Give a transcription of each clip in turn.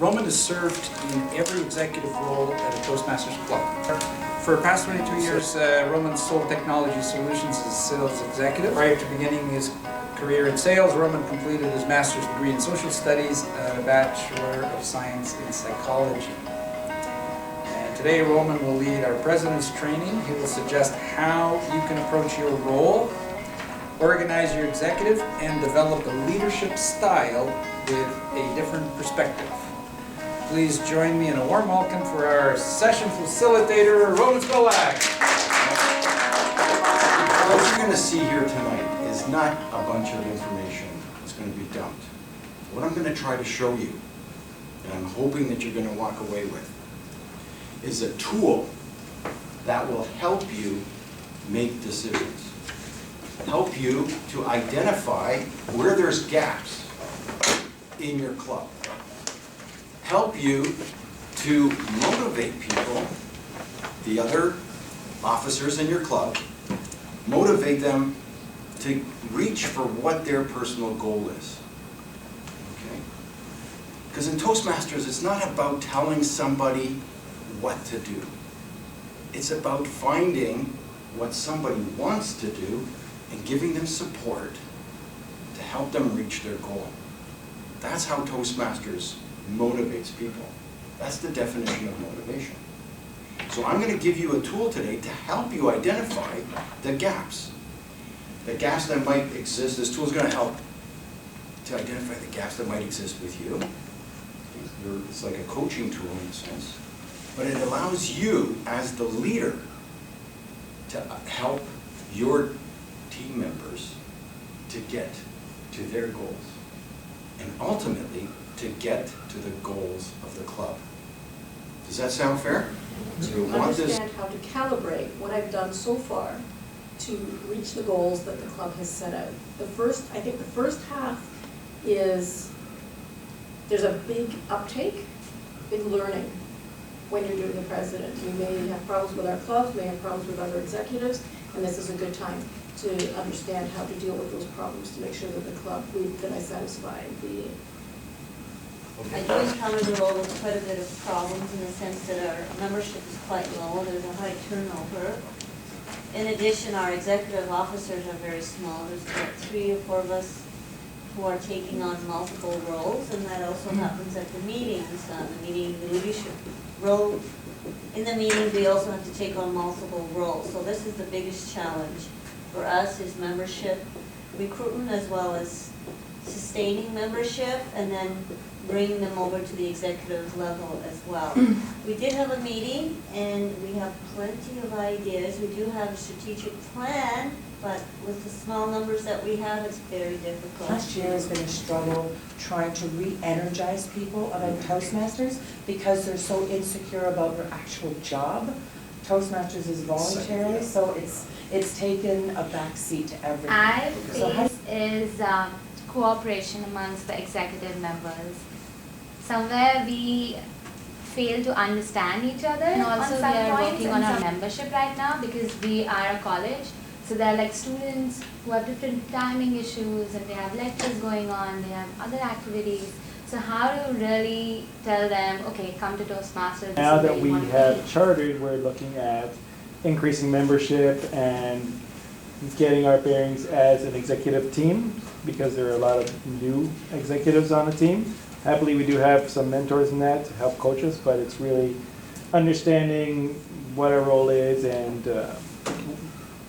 Roman has served in every executive role at a Toastmasters club. For the past 22 years, Roman sold technology solutions as a sales executive. Prior to beginning his career in sales, Roman completed his master's degree in social studies and a Bachelor of Science in psychology. And today, Roman will lead our president's training. He will suggest how you can approach your role, organize your executive, and develop a leadership style with a different perspective. Please join me in a warm welcome for our session facilitator, Roman Spolak. What you're going to see here tonight is not a bunch of information that's going to be dumped. What I'm going to try to show you, and I'm hoping that you're going to walk away with, is a tool that will help you make decisions. Help you to identify where there's gaps in your club. Help you to motivate people, the other officers in your club, motivate them to reach for what their personal goal is. Okay? Because in Toastmasters, it's not about telling somebody what to do. It's about finding what somebody wants to do and giving them support to help them reach their goal. That's how Toastmasters motivates people. That's the definition of motivation. So I'm going to give you a tool today to help you identify the gaps. The gaps that might exist. This tool is going to help to identify the gaps that might exist with you. It's like a coaching tool in a sense. But it allows you as the leader to help your team members to get to their goals. And ultimately, to get to the goals of the club. Does that sound fair? To understand how to calibrate what I've done so far to reach the goals that the club has set out. I think the first half is, there's a big uptake, big learning when you're doing the president. You may have problems with our clubs, may have problems with other executives, and this is a good time to understand how to deal with those problems to make sure that the club, that I satisfy the. I do encounter the role with quite a bit of problems in the sense that our membership is quite low. There's a high turnover. In addition, our executive officers are very small. There's about 3 or 4 of us who are taking on multiple roles, and that also happens at the meetings. The leadership role. In the meeting, we also have to take on multiple roles. So this is the biggest challenge for us, is membership recruitment as well as sustaining membership, and then bringing them over to the executive level as well. We did have a meeting, and we have plenty of ideas. We do have a strategic plan, but with the small numbers that we have, it's very difficult. Last year has been a struggle trying to re-energize people about Toastmasters because they're so insecure about their actual job. Toastmasters is voluntary, so it's taken a back seat to everything. I think is cooperation amongst the executive members. Somewhere we fail to understand each other. And also we are working on our membership right now because we are a college. So there are like students who have different timing issues and they have lectures going on, they have other activities. So how to really tell them, okay, come to Toastmasters. Now that we have chartered, we're looking at increasing membership and getting our bearings as an executive team because there are a lot of new executives on the team. Happily, we do have some mentors in that to help coach us, but it's really understanding what our role is and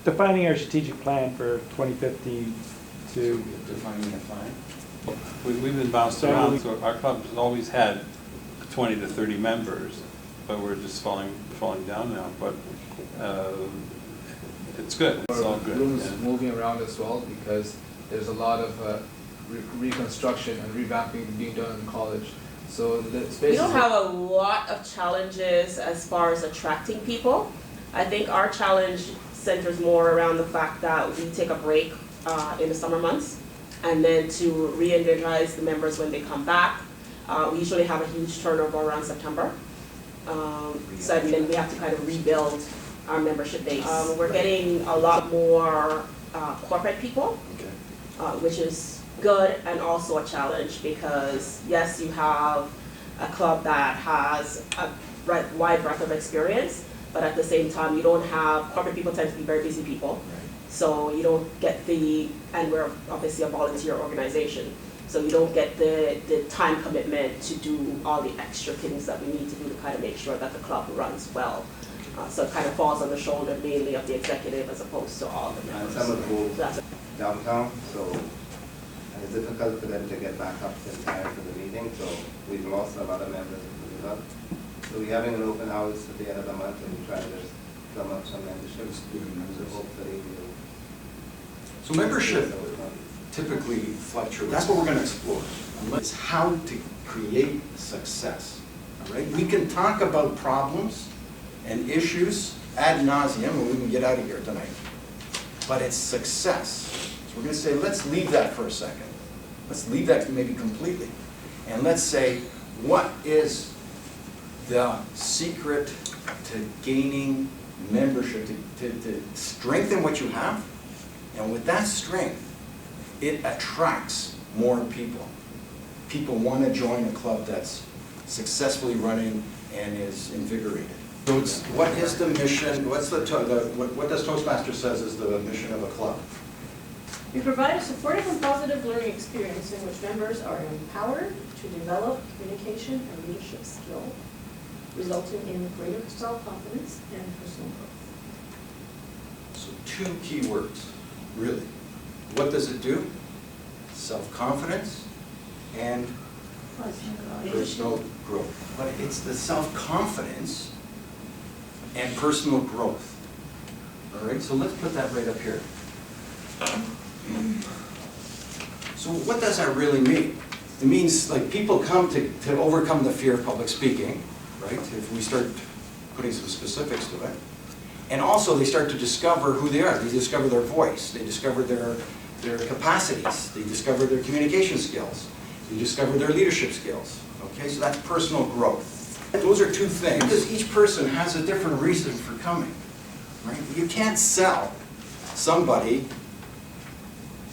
defining our strategic plan for 2015 to... Defining a plan? We've been bounced around, so our club has always had 20 to 30 members, but we're just falling down now, but it's good, it's all good. Rooms moving around as well because there's a lot of reconstruction and revamping being done in college. So the space. We don't have a lot of challenges as far as attracting people. I think our challenge centers more around the fact that we take a break in the summer months and then to re-energize the members when they come back. We usually have a huge turnover around September. So then we have to kind of rebuild our membership base. We're getting a lot more corporate people, which is good and also a challenge because yes, you have a club that has a wide breadth of experience, but at the same time, you don't have, corporate people tend to be very busy people. So you don't get and we're obviously a volunteer organization, so you don't get the time commitment to do all the extra things that we need to do to kind of make sure that the club runs well. So it kind of falls on the shoulder mainly of the executive as opposed to all the members. And some of them go That's downtown, so it's difficult for them to get back up in time for the meeting, so we've lost a lot of members because of that. So we're having an open house at the end of the month and we're trying to just drum up some memberships. So hopefully we'll. So membership typically fluctuates. That's what we're going to explore. Is how to create success. All right? We can talk about problems and issues ad nauseum and we can get out of here tonight. But it's success. So we're going to say, let's leave that for a second. Let's leave that maybe completely. And let's say, what is the secret to gaining membership, to strengthen what you have? And with that strength, it attracts more people. People want to join a club that's successfully running and is invigorated. So it's, what is the mission, what does Toastmaster says is the mission of a club? We provide a supportive and positive learning experience in which members are empowered to develop communication and leadership skill, resulting in greater self-confidence and personal growth. So 2 key words, really. What does it do? Self-confidence and personal growth. But it's the self-confidence and personal growth. All right, so let's put that right up here. So what does that really mean? It means like people come to overcome the fear of public speaking, right? If we start putting some specifics to it. And also they start to discover who they are. They discover their voice. They discover their capacities. They discover their communication skills. They discover their leadership skills. Okay, so that's personal growth. Those are 2 things. Because each person has a different reason for coming, right? You can't sell somebody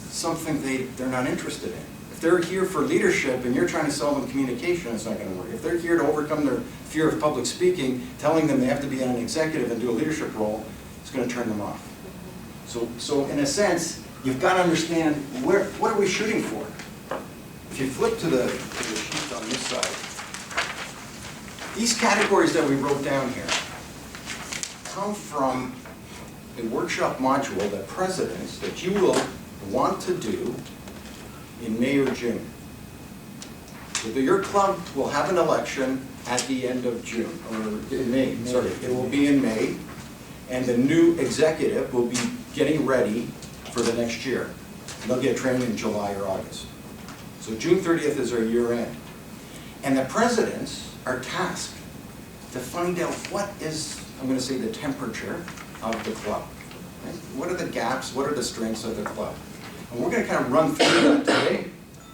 something they're not interested in. If they're here for leadership and you're trying to sell them communication, it's not going to work. If they're here to overcome their fear of public speaking, telling them they have to be an executive and do a leadership role, it's going to turn them off. So in a sense, you've got to understand what are we shooting for? If you flip to the sheet on this side, these categories that we wrote down here come from a workshop module that presidents that you will want to do in May or June. So your club will have an election at the end of June, or in May, sorry. It will be in May, and the new executive will be getting ready for the next year. And they'll get trained in July or August. So June 30th is our year end. And the presidents are tasked to find out what is, I'm going to say, the temperature of the club. Right? What are the gaps? What are the strengths of the club? And we're going to kind of run through that today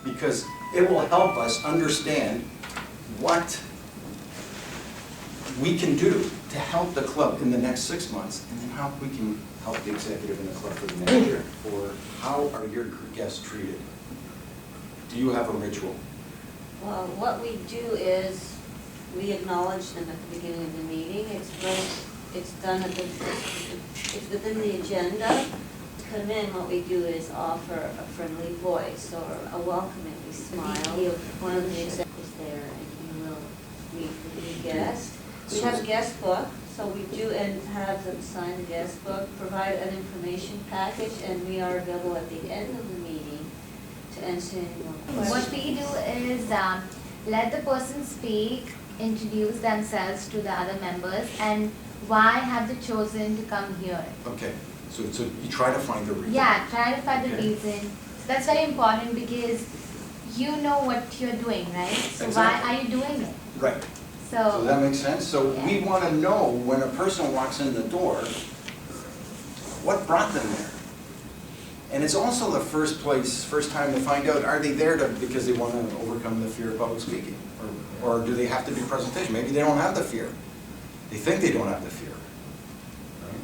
because it will help us understand what we can do to help the club in the next 6 months, and then how we can help the executive in the club for the next year. Or how are your guests treated? Do you have a ritual? Well, what we do is we acknowledge them at the beginning of the meeting. It's done at it's within the agenda. To come in, what we do is offer a friendly voice or a welcoming smile. One of the executives there, and he will meet with the guest. We have a guest book, so we do and have them sign the guest book, provide an information package, and we are available at the end of the meeting to answer any more questions. What we do is let the person speak, introduce themselves to the other members, and why have they chosen to come here. Okay, so you try to find the reason. Yeah, try to find the Okay. reason. So that's very important because you know what you're doing, right? So Exactly. why are you doing it? Right. So Does that make sense? So Yeah. we want to know when a person walks in the door, what brought them there? And it's also the first time to find out, are they there because they want to overcome the fear of public speaking? Or do they have to do presentation? Maybe they don't have the fear. They think they don't have the fear. Right?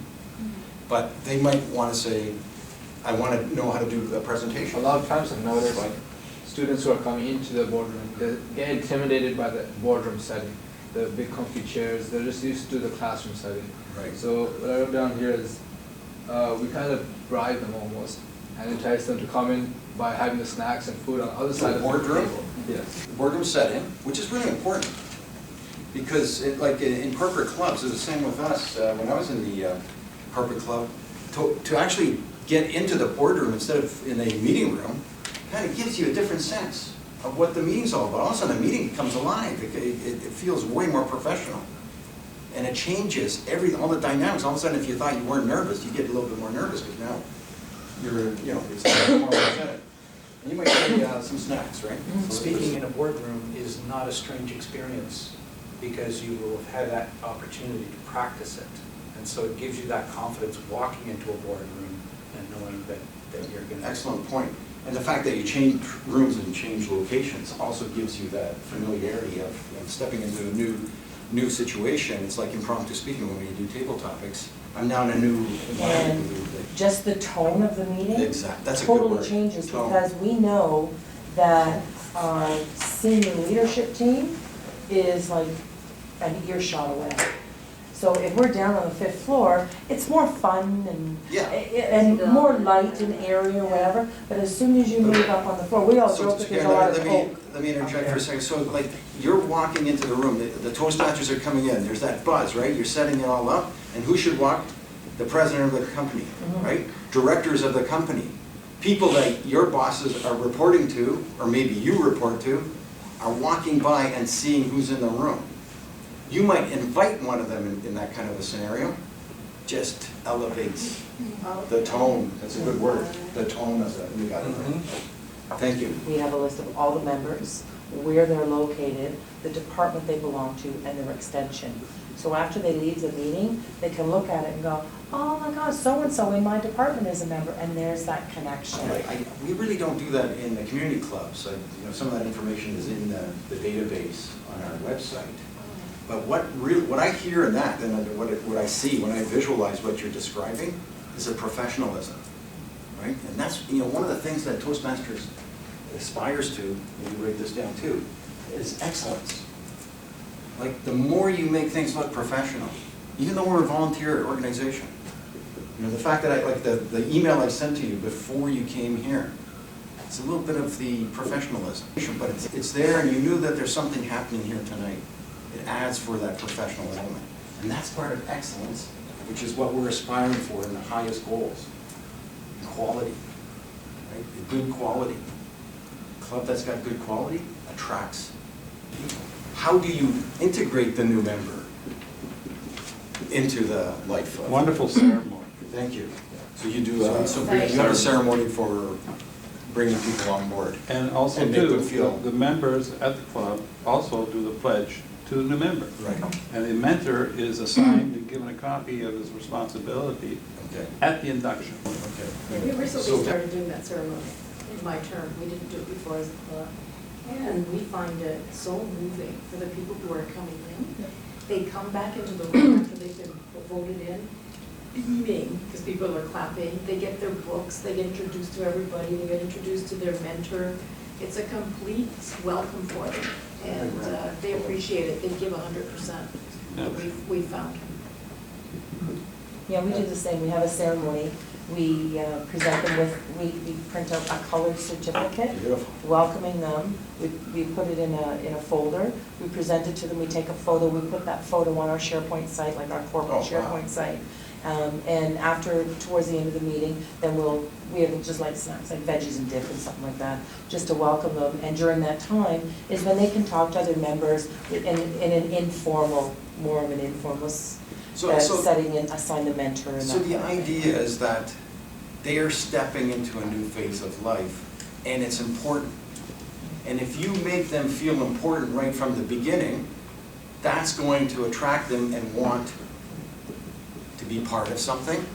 But they might want to say, I want to know how to do a presentation. A lot of times I've noticed, Right. students who are coming into the boardroom, they get intimidated by the boardroom setting, the big comfy chairs. They're just used to the classroom setting. Right. So what I wrote down here is we kind of bribe them almost and entice them to come in by having the snacks and food on the other side of the boardroom? table. Yes. The boardroom setting, which is really important. Because like in corporate clubs, it's the same with us. When I was in the corporate club, to actually get into the boardroom instead of in a meeting room, kind of gives you a different sense of what the meeting's all about. All of a sudden, the meeting comes alive. It feels way more professional. And it changes all the dynamics. All of a sudden, if you thought you weren't nervous, you get a little bit more nervous because now it's more presented. And you might take some snacks, right? Speaking in a boardroom is not a strange experience because you will have had that opportunity to practice it. And so it gives you that confidence walking into a boardroom and knowing that you're going to... Excellent point. And the fact that you change rooms and change locations also gives you that familiarity of stepping into a new situation. It's like impromptu speaking when we do table topics. I'm now in a new environment. And just the tone of the meeting Exactly. That's a good totally word. changes Tone. because we know that our senior leadership team is like an earshot away. So if we're down on the 5th floor, it's more fun and Yeah. and more light and airy or whatever. But as soon as you move up on the floor, we all So, joke that there's a lot of coke. let me interject for a second. So like you're walking into the room, the Toastmasters are coming in, there's that buzz, right? You're setting it all up. And who should walk? The president of the company, right? Directors of the company. People that your bosses are reporting to, or maybe you report to, are walking by and seeing who's in the room. You might invite one of them in that kind of a scenario, just elevates the tone. That's a good word. The tone of it. You got it right. Thank you. We have a list of all the members, where they're located, the department they belong to, and their extension. So after they leave the meeting, they can look at it and go, oh my gosh, so-and-so in my department is a member, and there's that connection. We really don't do that in the community clubs. Some of that information is in the database on our website. But what I hear in that, and what I see when I visualize what you're describing, is a professionalism, right? And that's one of the things that Toastmasters aspires to, and you write this down too, is excellence. Like the more you make things look professional, even though we're a volunteer organization, the fact that the email I sent to you before you came here, it's a little bit of the professionalism, but it's there, and you knew that there's something happening here tonight. It adds for that professional element. And that's part of excellence, which is what we're aspiring for in the highest goals. Quality, right? The good quality. A club that's got good quality attracts people. How do you integrate the new member into the life of... Wonderful ceremony. Thank you. So you do, you have a ceremony for bringing people on board. And also And make too, them feel- the members at the club also do the pledge to the new member. Right. And the mentor is assigned and given a copy of his responsibility Okay. at the induction. Okay. We recently So- started doing that ceremony in my term. We didn't do it before as a club. And we find it so moving for the people who are coming in. They come back into the room after they've been voted in, beaming, because people are clapping. They get their books, they get introduced to everybody, they get introduced to their mentor. It's a complete welcome for them, and they appreciate it. They give 100%. Yeah. We found. Yeah, we do the same. We have a ceremony. We present them with, we print out a colored certificate, Beautiful. welcoming them. We put it in a folder. We present it to them. We take a photo. We put that photo on our SharePoint site, like our corporate SharePoint site. And towards the end of the meeting, then we have just like snacks, like veggies and dip and something like that, just to welcome them. And during that time is when they can talk to other members in an informal, more of an informal setting and assign the mentor. And So that the kind of thing. idea is that they are stepping into a new phase of life, and it's important. And if you make them feel important right from the beginning, that's going to attract them and want to be part of something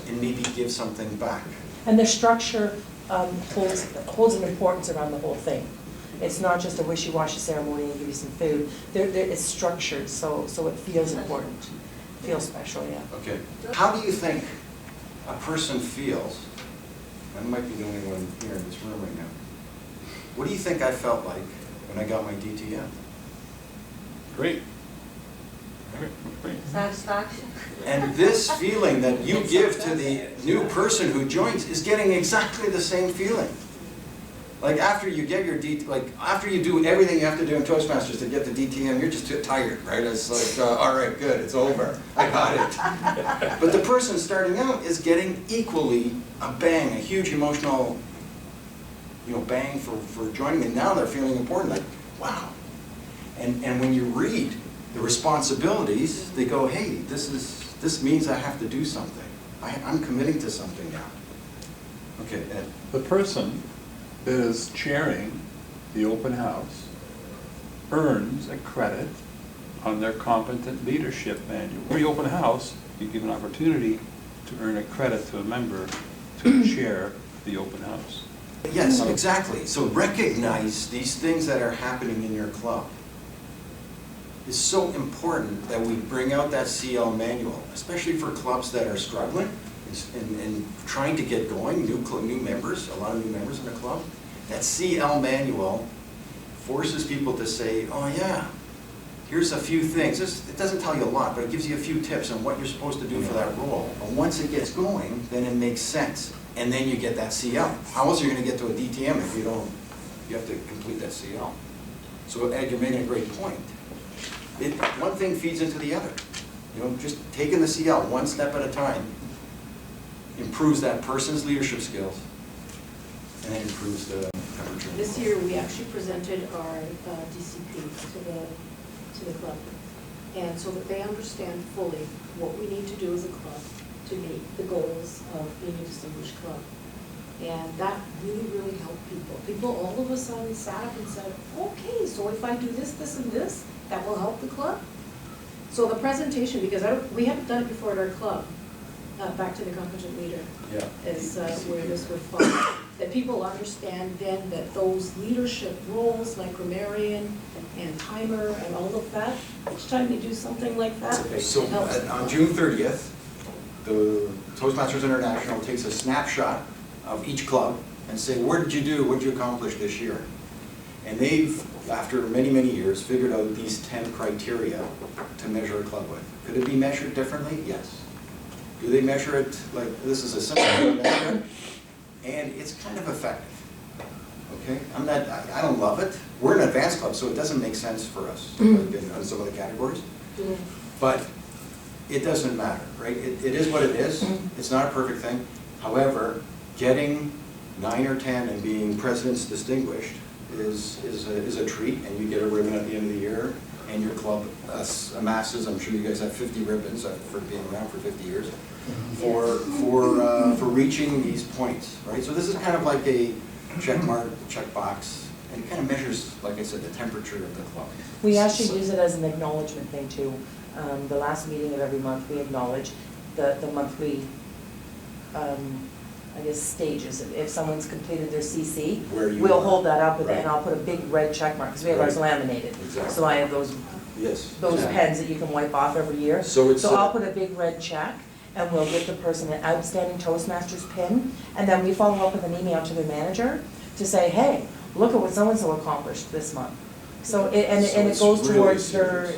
and maybe give something back. And the structure holds an importance around the whole thing. It's not just a wishy-washy ceremony and give you some food. It's structured, so it feels important, feels special, yeah. Okay. How do you think a person feels, I might be the only one here in this room right now, What do you think I felt like when I got my DTM? Great. Great. Satisfaction. And this feeling that you give to the new person who joins is getting exactly the same feeling. Like after you get your after you do everything you have to do in Toastmasters to get the DTM, you're just too tired, right? It's like, all right, good, it's over, I got it. But the person starting out is getting equally a bang, a huge emotional, bang for joining, and now they're feeling important, like, wow. And when you read the responsibilities, they go, hey, this means I have to do something. I'm committing to something now. Okay, Ed. The person that is chairing the open house earns a credit on their competent leadership manual. Every open house, you give an opportunity to earn a credit to a member to chair the open house. Yes, exactly. So recognize these things that are happening in your club. It's so important that we bring out that CL manual, especially for clubs that are struggling and trying to get going, new members, a lot of new members in the club. That CL manual forces people to say, oh yeah, here's a few things. It doesn't tell you a lot, but it gives you a few tips on what you're supposed to do for that role. But once it gets going, then it makes sense. And then you get that CL. How else are you going to get to a DTM if you don't, you have to complete that CL. So Ed, you're making a great point. One thing feeds into the other. Just taking the CL one step at a time improves that person's leadership skills, and it improves the temperature. This year, we actually presented our DCP to the club, and so that they understand fully what we need to do as a club to meet the goals of being a distinguished club. And that really, really helped people. People all of a sudden sat up and said, okay, so if I do this, this, and this, that will help the club? So the presentation, because we haven't done it before at our club, back to the competent leader, is where this would fall. That people understand then that those leadership roles like grammarian and timer and all of that, each time you do something like that, So on June 30th, the Toastmasters International takes a snapshot of each club and say, what did you do, what did you accomplish this year? And they've, after many, many years, figured out these 10 criteria to measure a club with. Could it be measured differently? Yes. Do they measure it like, this is a simple way to measure it? And it's kind of effective, okay? I don't love it. We're an advanced club, so it doesn't make sense for us on some of the categories. But it doesn't matter, right? It is what it is. It's not a perfect thing. However, getting 9 or 10 and being President's Distinguished is a treat, and you get a ribbon at the end of the year, and your club amasses, I'm sure you guys have 50 ribbons for being around for 50 years, for reaching these points, right? So this is kind of like a check mark, check box, and it kind of measures, like I said, the temperature of the club. We actually use it as an acknowledgement thing too. The last meeting of every month, we acknowledge the monthly, I guess, stages. If someone's completed their CC, we'll hold that up and I'll put a big red check mark, because we have ours laminated. Exactly. So I have those pens that you can wipe off every year. So I'll put a big red check, and we'll give the person an outstanding Toastmasters pin, and then we follow up with an email to their manager to say, hey, look at what so-and-so accomplished this month. So it goes towards their,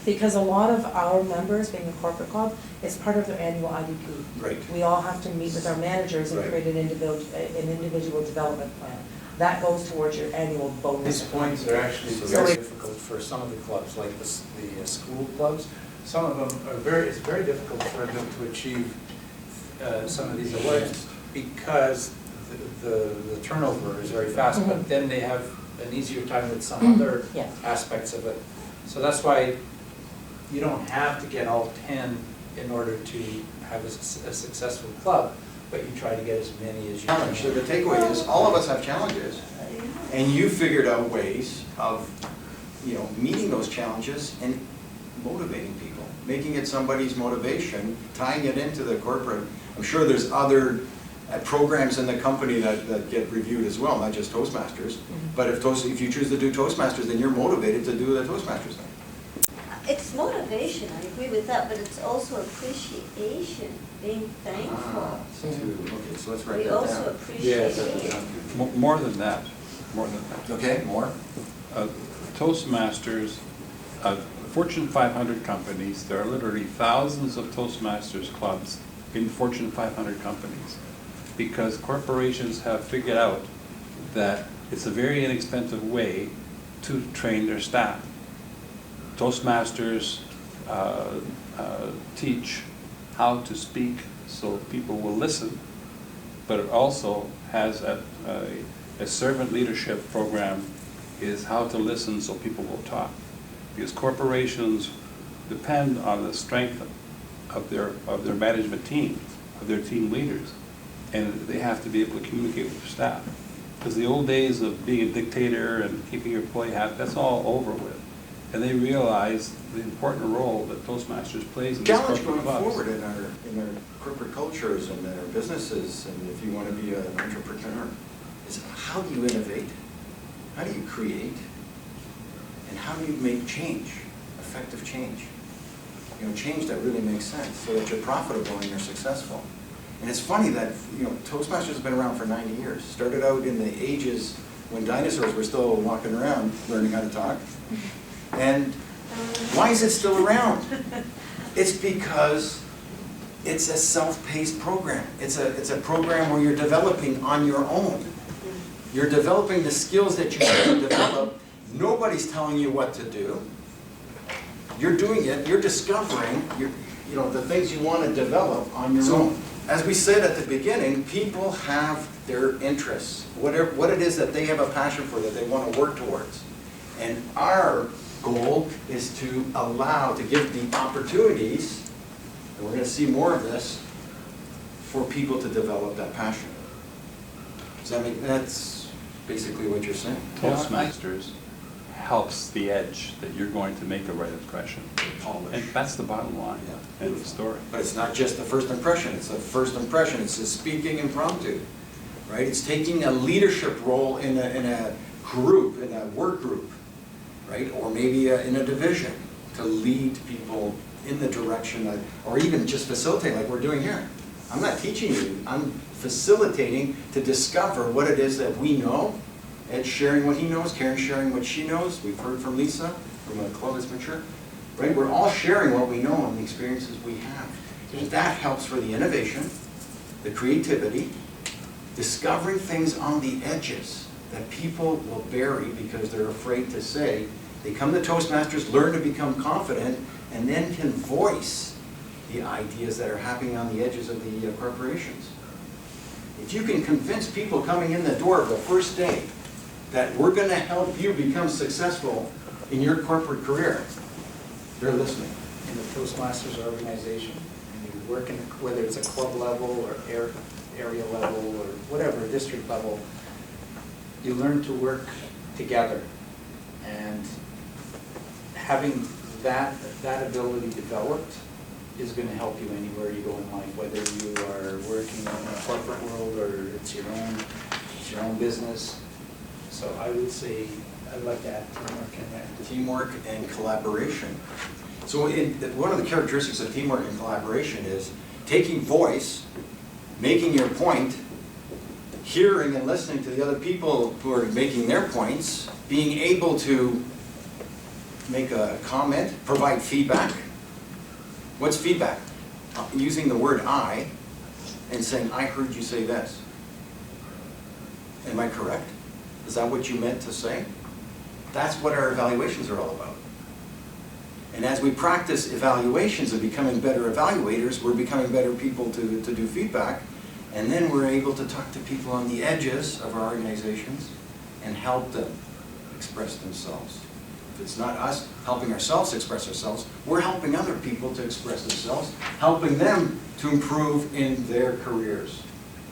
because a lot of our members, being a corporate club, it's part of their annual IDP. Right. We all have to meet with our managers and create an individual development plan. That goes towards your annual bonus. These points are actually very difficult for some of the clubs, like the school clubs. Some of them are it's very difficult for them to achieve some of these awards because the turnover is very fast, but then they have an easier time with some other aspects of it. So that's why you don't have to get all 10 in order to have a successful club, but you try to get as many as you can. So the takeaway is, all of us have challenges, and you figured out ways of, meeting those challenges and motivating people, making it somebody's motivation, tying it into the corporate. I'm sure there's other programs in the company that get reviewed as well, not just Toastmasters. But if you choose to do Toastmasters, then you're motivated to do the Toastmasters thing. It's motivation, I agree with that, but it's also appreciation, being thankful. Okay, so let's write We that also down. appreciate it. More than that, More than that. Okay, more? Toastmasters, Fortune 500 companies, there are literally thousands of Toastmasters clubs in Fortune 500 companies, because corporations have figured out that it's a very inexpensive way to train their staff. Toastmasters teach how to speak so people will listen, but it also has a servant leadership program, is how to listen so people will talk. Because corporations depend on the strength of their management team, of their team leaders, and they have to be able to communicate with their staff. Because the old days of being a dictator and keeping your employee happy, that's all over with. And they realize the important role that Toastmasters plays in these Challenge corporate going clubs. forward in our corporate cultures and in our businesses, and if you want to be an entrepreneur, is how do you innovate? How do you create? And how do you make change, effective change? You know, change that really makes sense so that you're profitable and you're successful. And it's funny that, you know, Toastmasters has been around for 90 years. Started out in the ages when dinosaurs were still walking around learning how to talk. And why is it still around? It's because it's a self-paced program. It's a program where you're developing on your own. You're developing the skills that you need to develop. Nobody's telling you what to do. You're doing it. You're discovering you know, the things you want to develop on your own. As we said at the beginning, people have their interests, what it is that they have a passion for, that they want to work towards. And our goal is to give the opportunities, and we're going to see more of this, for people to develop that passion. Does that make, that's basically what you're saying? Toastmasters helps the edge that you're going to make a right impression. And that's the bottom line of the story. But it's not just the first impression, it's the first impression, it's the speaking impromptu, right? It's taking a leadership role in a group, in a work group, right? Or maybe in a division, to lead people in the direction that, or even just facilitate like we're doing here. I'm not teaching you, I'm facilitating to discover what it is that we know. Ed sharing what he knows, Karen sharing what she knows. We've heard from Lisa, from a club that's mature. Right? We're all sharing what we know and the experiences we have. And that helps for the innovation, the creativity, discovering things on the edges that people will bury because they're afraid to say. They come to Toastmasters, learn to become confident, and then can voice the ideas that are happening on the edges of the corporations. If you can convince people coming in the door the first day that we're going to help you become successful in your corporate career, they're listening. In the Toastmasters organization, and you work in, whether it's a club level or area level or whatever, district level, you learn to work together. And having that ability developed is going to help you anywhere you go in life, whether you are working in a corporate world or it's your own business. So I would say, I'd like to add teamwork in there. Teamwork and collaboration. So one of the characteristics of teamwork and collaboration is taking voice, making your point, hearing and listening to the other people who are making their points, being able to make a comment, provide feedback. What's feedback? Using the word I and saying, I heard you say this. Am I correct? Is that what you meant to say? That's what our evaluations are all about. And as we practice evaluations and becoming better evaluators, we're becoming better people to do feedback. And then we're able to talk to people on the edges of our organizations and help them express themselves. If it's not us helping ourselves express ourselves, we're helping other people to express themselves, helping them to improve in their careers.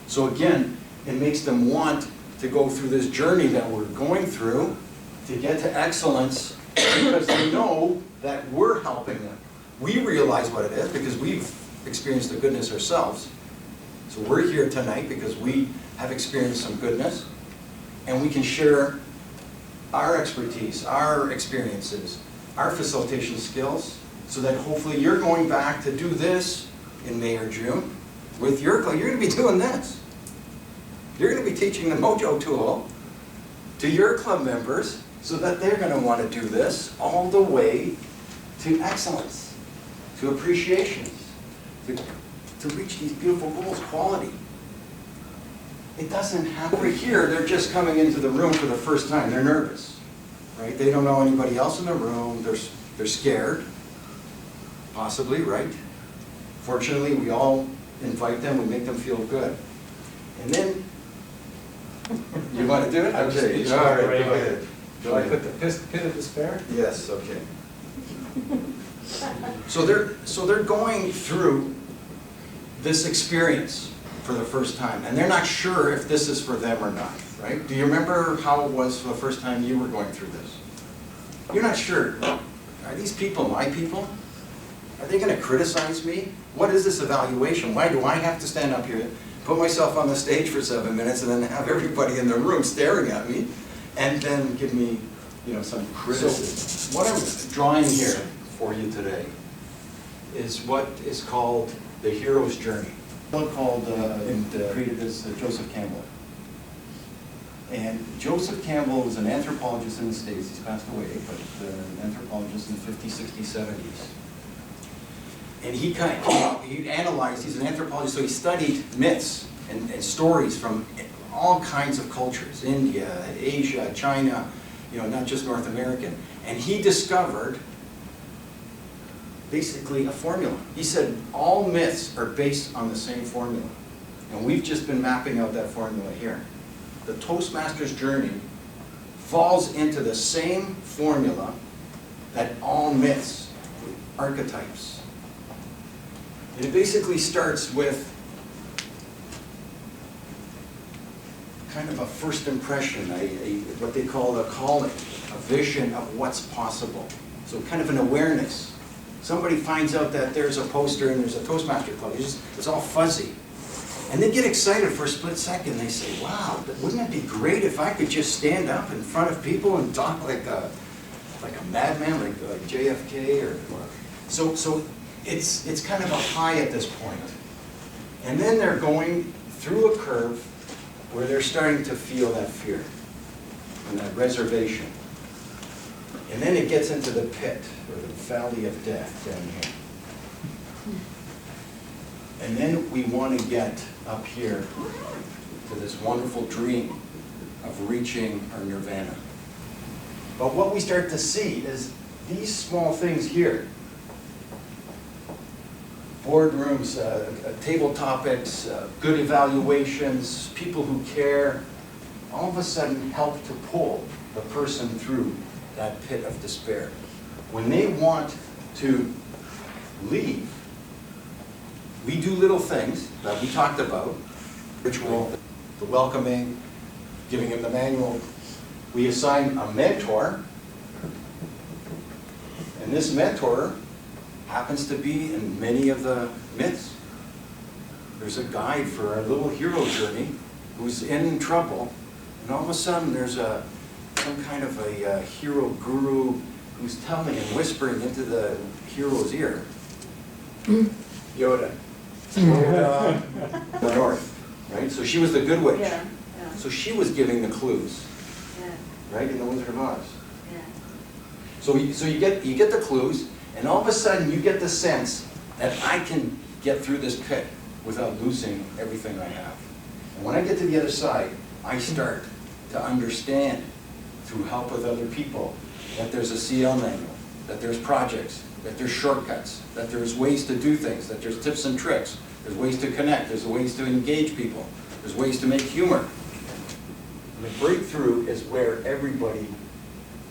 So again, it makes them want to go through this journey that we're going through to get to excellence because they know that we're helping them. We realize what it is because we've experienced the goodness ourselves. So we're here tonight because we have experienced some goodness and we can share our expertise, our experiences, our facilitation skills so that hopefully you're going back to do this in May or June with your club. You're going to be doing this. You're going to be teaching the Mojo tool to your club members so that they're going to want to do this all the way to excellence, to appreciation, to reach these beautiful goals, quality. It doesn't happen. Over here, they're just coming into the room for the first time. They're nervous, right? They don't know anybody else in the room. They're scared, possibly, right? Fortunately, we all invite them. We make them feel good. And then, you want to do it? Okay, all right, go ahead. Do I put the pit of despair? Yes, okay. So they're going through this experience for the first time, and they're not sure if this is for them or not, right? Do you remember how it was for the first time you were going through this? You're not sure. Are these people my people? Are they going to criticize me? What is this evaluation? Why do I have to stand up here, put myself on the stage for 7 minutes, and then have everybody in the room staring at me, and then give me, some criticism? So what I'm drawing here for you today is what is called the hero's journey. Created this Joseph Campbell. And Joseph Campbell was an anthropologist in the States. He's passed away, but an anthropologist in the 50s, 60s, 70s. And he analyzed, he's an anthropologist, so he studied myths and stories from all kinds of cultures, India, Asia, China, not just North American. And he discovered basically a formula. He said all myths are based on the same formula. And we've just been mapping out that formula here. The Toastmasters journey falls into the same formula that all myths, archetypes. And it basically starts with kind of a first impression, what they call a calling, a vision of what's possible. So kind of an awareness. Somebody finds out that there's a poster and there's a Toastmaster club. It's all fuzzy. And they get excited for a split second. They say, wow, wouldn't it be great if I could just stand up in front of people and talk like a madman, like JFK? So it's kind of a high at this point. And then they're going through a curve where they're starting to feel that fear and that reservation. And then it gets into the pit, or the valley of death down here. And then we want to get up here to this wonderful dream of reaching our nirvana. But what we start to see is these small things here. Boardrooms, table topics, good evaluations, people who care, all of a sudden help to pull the person through that pit of despair. When they want to leave, we do little things that we talked about, ritual, the welcoming, giving them the manual. We assign a mentor, and this mentor happens to be in many of the myths. There's a guide for our little hero journey who's in trouble, and all of a sudden there's some kind of a hero guru who's telling and whispering into the hero's ear. Yoda. The north, right? So she was the good witch. Yeah. So she was giving the clues, right, in the Wizard of Oz. So you get the clues, and all of a sudden you get the sense that I can get through this pit without losing everything I have. And when I get to the other side, I start to understand through help with other people that there's a CL manual, that there's projects, that there's shortcuts, that there's ways to do things, that there's tips and tricks, there's ways to connect, there's ways to engage people, there's ways to make humor. And the breakthrough is where everybody,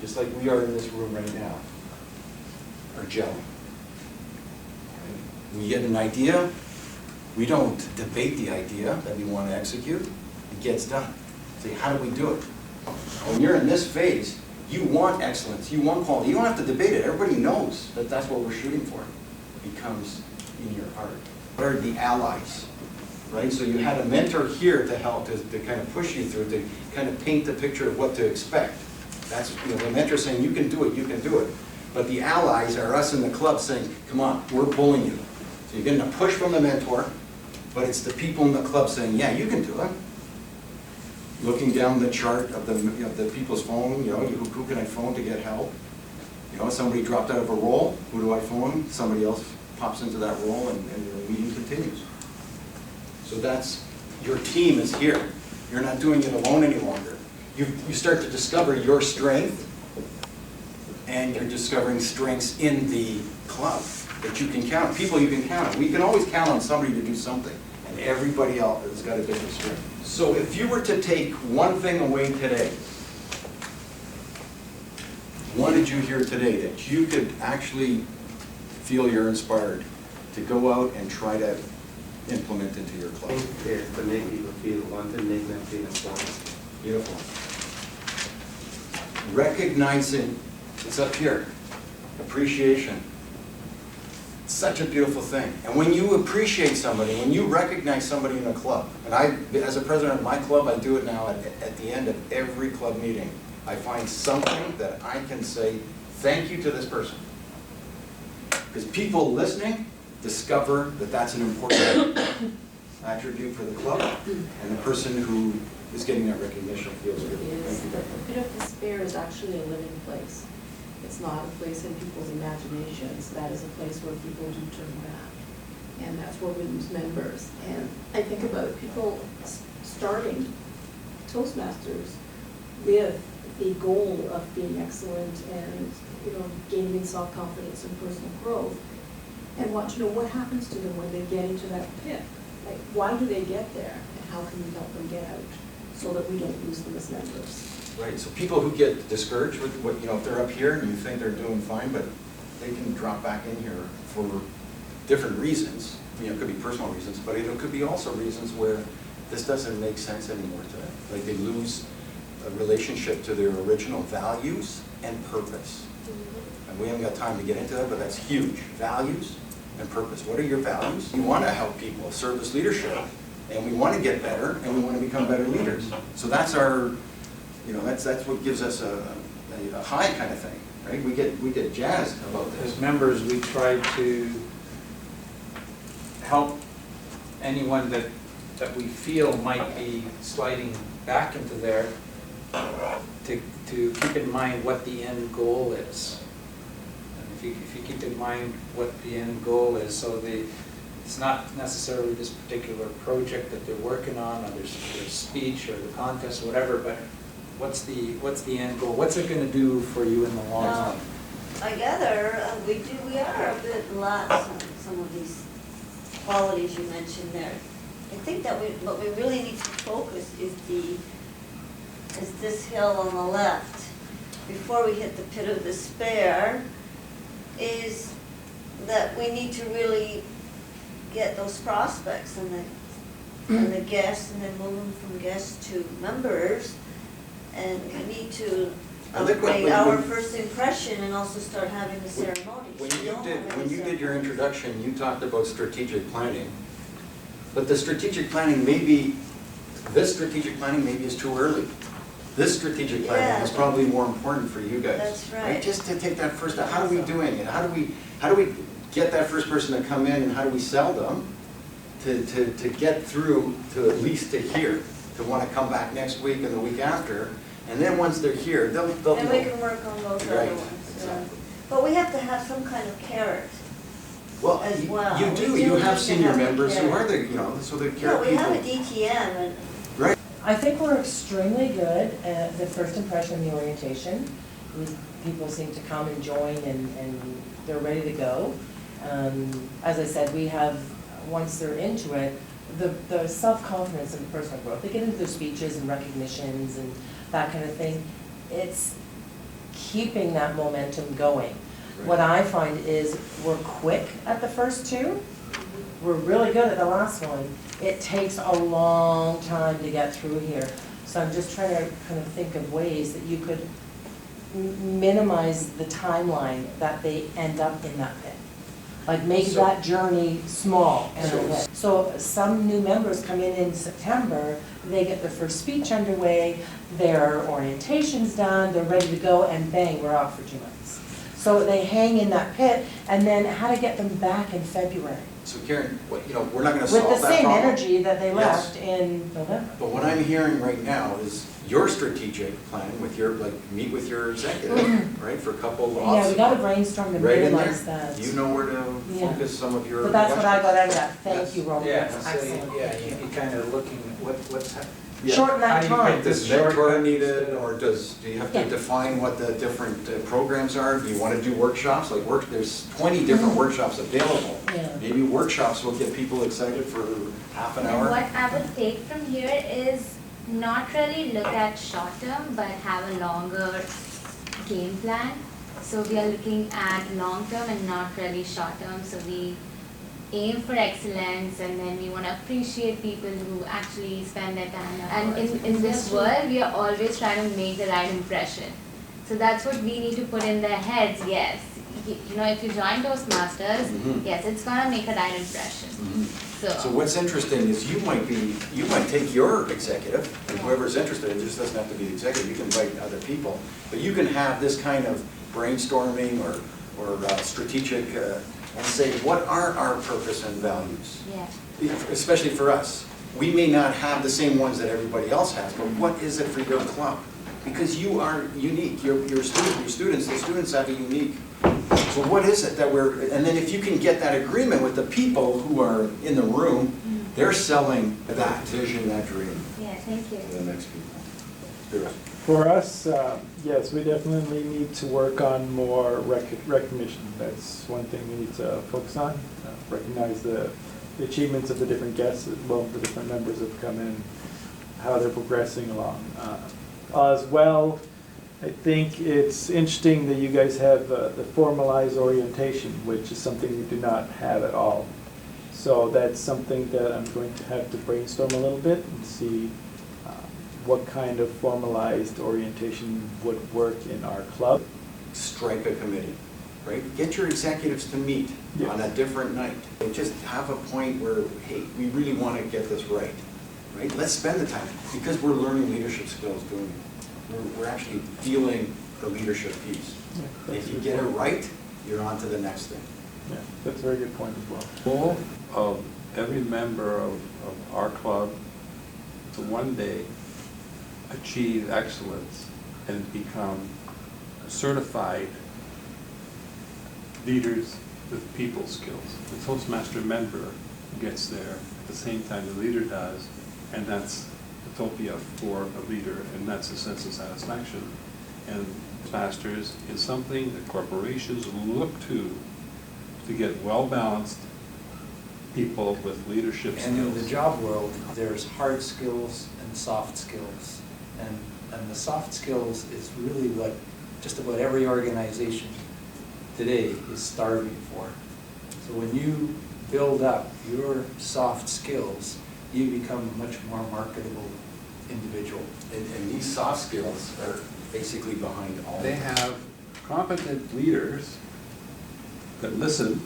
just like we are in this room right now, are gelling. We get an idea, we don't debate the idea that we want to execute, it gets done. Say, how do we do it? When you're in this phase, you want excellence, you want quality. You don't have to debate it. Everybody knows that that's what we're shooting for. It becomes in your heart. What are the allies? Right? So you had a mentor here to help, to kind of push you through, to kind of paint the picture of what to expect. That's, the mentor saying, you can do it, you can do it. But the allies are us in the club saying, come on, we're pulling you. So you're getting a push from the mentor, but it's the people in the club saying, yeah, you can do it. looking down the chart of the people's phone, who can I phone to get help? Somebody dropped out of a role, who do I phone? Somebody else pops into that role and the meeting continues. So that's, your team is here. You're not doing it alone any longer. You start to discover your strength, and you're discovering strengths in the club that you can count, people you can count on. We can always count on somebody to do something, and everybody else has got a different strength. So if you were to take one thing away today, what did you hear today that you could actually feel you're inspired to go out and try to implement into your club? Is to make people feel wanted, make them feel important. Beautiful. Recognizing, it's up here, appreciation. It's such a beautiful thing. And when you appreciate somebody, when you recognize somebody in a club, and as a president of my club, I do it now at the end of every club meeting. I find something that I can say, thank you to this person. Because people listening discover that that's an important attribute for the club, and the person who is getting that recognition feels good. The pit of despair is actually a living place. It's not a place in people's imaginations. That is a place where people do turn back. And that's where we lose members. And I think about people starting Toastmasters with the goal of being excellent and gaining self-confidence and personal growth. And want to know what happens to them when they get into that pit. Like, why do they get there? And how can we help them get out so that we don't lose them as members? Right, so people who get discouraged with what, if they're up here and you think they're doing fine, but they can drop back in here for different reasons. It could be personal reasons, but it could be also reasons where this doesn't make sense anymore to them. Like they lose a relationship to their original values and purpose. And we haven't got time to get into that, but that's huge. Values and purpose. What are your values? You want to help people, service leadership, and we want to get better, and we want to become better leaders. So that's our, that's what gives us a high kind of thing, right? We get jazzed about this. As members, we try to help anyone that we feel might be sliding back into there to keep in mind what the end goal is. And if you keep in mind what the end goal is, so it's not necessarily this particular project that they're working on, or their speech, or the contest, or whatever, but what's the end goal? What's it going to do for you in the long run? I gather we are a bit lax on some of these qualities you mentioned there. I think that what we really need to focus is this hill on the left, before we hit the pit of despair, is that we need to really get those prospects and the guests, and then move them from guests to members, and we need to upgrade our first impression and also start having the ceremonies. When you did your introduction, you talked about strategic planning, but this strategic planning maybe is too early. This strategic planning is probably more important for you guys. That's right. Just to take that first, how are we doing it? How do we get that first person to come in, and how do we sell them to get through to at least to here, to want to come back next week and the week after, and then once they're here, they'll and we can work on those other ones. Exactly. But we have to have some kind of carrot. Well, as well. You do. You have senior members who are the, so they're carrot people. We have a DTM. And I think we're extremely good at the first impression, the orientation. People seem to come and join, and they're ready to go. As I said, we have, once they're into it, the self-confidence and personal growth. They get into their speeches and recognitions and that kind of thing. It's keeping that momentum going. Right. What I find is we're quick at the first two. We're really good at the last one. It takes a long time to get through here. So I'm just trying to kind of think of ways that you could minimize the timeline that they end up in that pit. Like make that journey small and away. So some new members come in September, they get their first speech underway, their orientation's done, they're ready to go, and bang, we're off for 2 months. So they hang in that pit, and then how to get them back in February. So Karen, we're not gonna With solve the that same problem. energy that they Yes. left in November. But what I'm hearing right now is your strategic plan with your, meet with your executive, right, for a couple of Yeah, we gotta brainstorm and right in realize there. that. You know where to Yeah. focus some of your. But that's what I got out of that, Yes. thank you, Roman, Yeah, that's so excellent. you kind of looking, what's happening. Shorten that time. Does mentor needed, or do you have to Yeah. define what the different programs are? Do you want to do workshops? There's 20 different workshops available. Yeah. Maybe workshops will get people excited for half an And hour. what I would take from here is not really look at short term, but have a longer game plan. So we are looking at long term and not really short term. So we aim for excellence, and then we want to appreciate people who actually spend their time. And in this world, we are always trying to make the right impression. So that's what we need to put in their heads. Yes, if you join Toastmasters, yes, it's gonna make a right impression. So what's interesting is you might take your executive, and whoever's interested, it just doesn't have to be the executive, you can invite other people, but you can have this kind of brainstorming or strategic, and say, what are our purpose and values? Yeah. Especially for us. We may not have the same ones that everybody else has, but what is it for your club? Because you are unique, the students have a unique. So what is it that and then if you can get that agreement with the people who are in the room, they're selling that vision, that dream Yeah, thank you. to the next people. Spirit. For us, yes, we definitely need to work on more recognition. That's one thing we need to focus on. Recognize the achievements of the different guests, the different members that have come in, how they're progressing along. As well, I think it's interesting that you guys have the formalized orientation, which is something we do not have at all. So that's something that I'm going to have to brainstorm a little bit and see what kind of formalized orientation would work in our club. Strike a committee, right? Get your executives to meet on a different night. And just have a point where, hey, we really want to get this right? Let's spend the time, because we're learning leadership skills doing it. We're actually feeling the leadership piece. Yeah, If you get it right, you're on to the next thing. Yeah, that's a very good point as well. Goal of every member of our club to one day achieve excellence and become certified leaders with people skills. The Toastmaster member gets there at the same time the leader does, and that's utopia for a leader, and that's a sense of satisfaction. And Toastmasters is something that corporations look to get well-balanced people with leadership skills. And in the job world, there's hard skills and soft skills. And the soft skills is really what just about every organization today is starving for. So when you build up your soft skills, you become a much more marketable individual. And these soft skills are basically behind all. They have competent leaders that listen,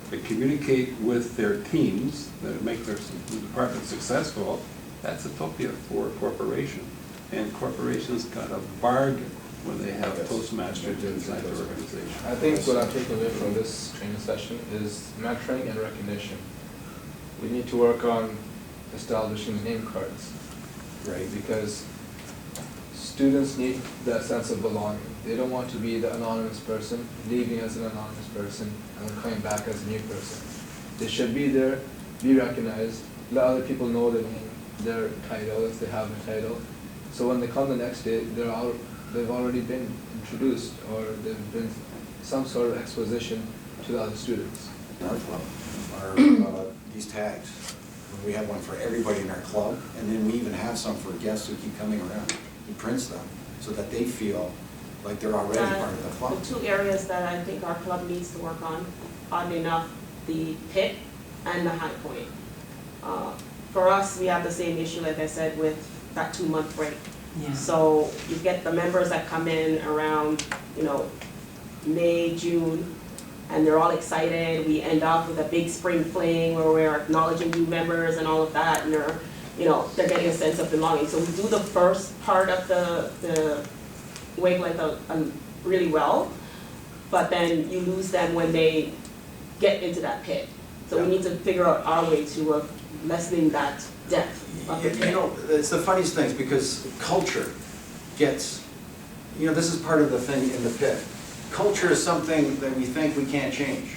that communicate with their teams, that make their department successful. That's utopia for a corporation. And corporations got a bargain when they have Toastmasters inside their organization. I think what I'm taking away from this training session is mentoring and recognition. We need to work on establishing name cards, right? Because students need that sense of belonging. They don't want to be the anonymous person, leaving as an anonymous person, and then coming back as a new person. They should be there, be recognized, let other people know their name, their title, if they have a title. So when they come the next day, they've already been introduced, or there's been some sort of exposition to the other students. In our club are these tags. We have one for everybody in our club, and then we even have some for guests who keep coming around. He prints them so that they feel like they're already part of the club. The two areas that I think our club needs to work on, oddly enough, the pit and the high point. For us, we have the same issue, like I said, with that 2-month break. Yeah. So you get the members that come in around, May, June, and they're all excited. We end up with a big spring fling where we're acknowledging new members and all of that, and they're getting a sense of belonging. So we do the first part of the wave like really well. but then you lose them when they get into that pit. So we Yeah. need to figure out our way to lessening that depth of the You pit. know, it's the funniest things, because culture gets, you know, this is part of the thing in the pit. Culture is something that we think we can't change,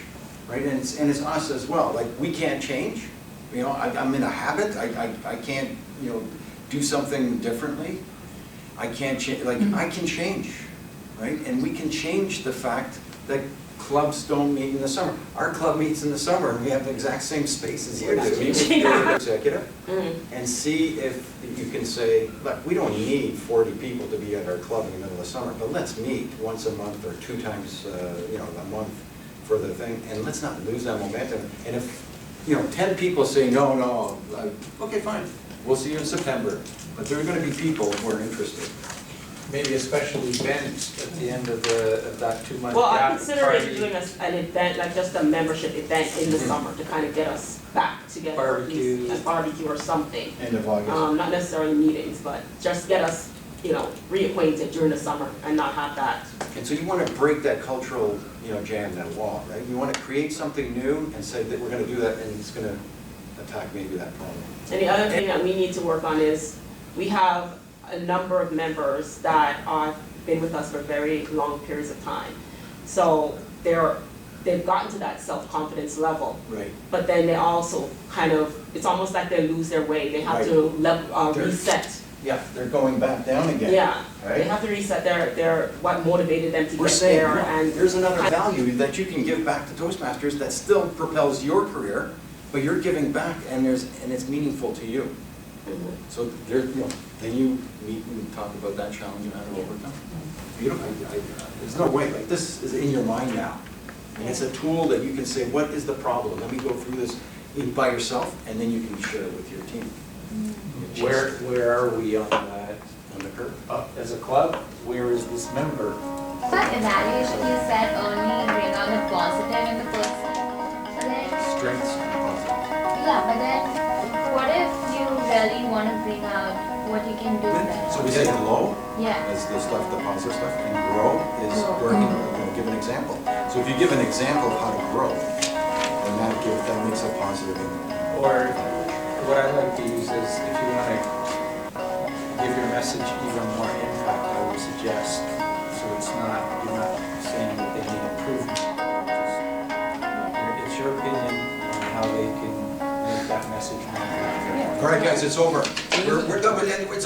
right? And it's us as well, like, we can't change. You know, I'm in a habit, I can't, you know, do something differently. I can't change, like, I can change, right? And we can change the fact that clubs don't meet in the summer. Our club meets in the summer, and we have the exact same space as you do. Meet with your executive, and see if you can say, look, we don't need 40 people to be at our club in the middle of the summer, but let's meet once a month or 2 times, you know, a month for the thing, and let's not lose that momentum. And if, you know, 10 people say, no, okay, fine, we'll see you in September. But there are going to be people who are interested. Maybe a special event at the end of that 2-month Well, I gap. consider party. it doing an event, like just a membership event in the summer to kind of get us back together. or at least Barbecue. A barbecue or something. End of August. Not necessarily meetings, but just get us, you know, reacquainted during the summer and not have that. And so you want to break that cultural, you know, jam, that wall, right? You want to create something new and say that we're going to do that, and it's going to attack maybe that problem. And the other thing that we need to work on is, we have a number of members that have been with us for very long periods of time. So they've gotten to that self-confidence level, Right. but then they also kind of, it's almost like they lose their way. They have to reset. Yeah, they're going back down again. Yeah, Right? they have to reset their what motivated them to We're get saying, there, look, and there's another value that you can give back to Toastmasters that still propels your career, but you're giving back, and it's meaningful to you. So there, you know, then you meet and talk about that challenge and how to overcome. Beautiful. There's no way, like, this is in your mind now. And it's a tool that you can say, what is the problem? Let me go through this by yourself, and then you can share it with your team. Where are we on that? On the curve. As a club, where is this member? For evaluation, you said only bring out the positive in the person. But then, Strengths and positives. yeah, but then what if you really want to bring out what you can do better? So we say hello, Yeah. as the stuff, the positive stuff, and grow is working, you know, give an example. So if you give an example of how to grow, then that makes a positive impact. Or what I like to use is, if you want to give your message even more impact, I would suggest, so it's not, you're not saying that they need improvement. It's your opinion on how they can make that message more impactful. All right, guys, it's over. We're done with it. It's over.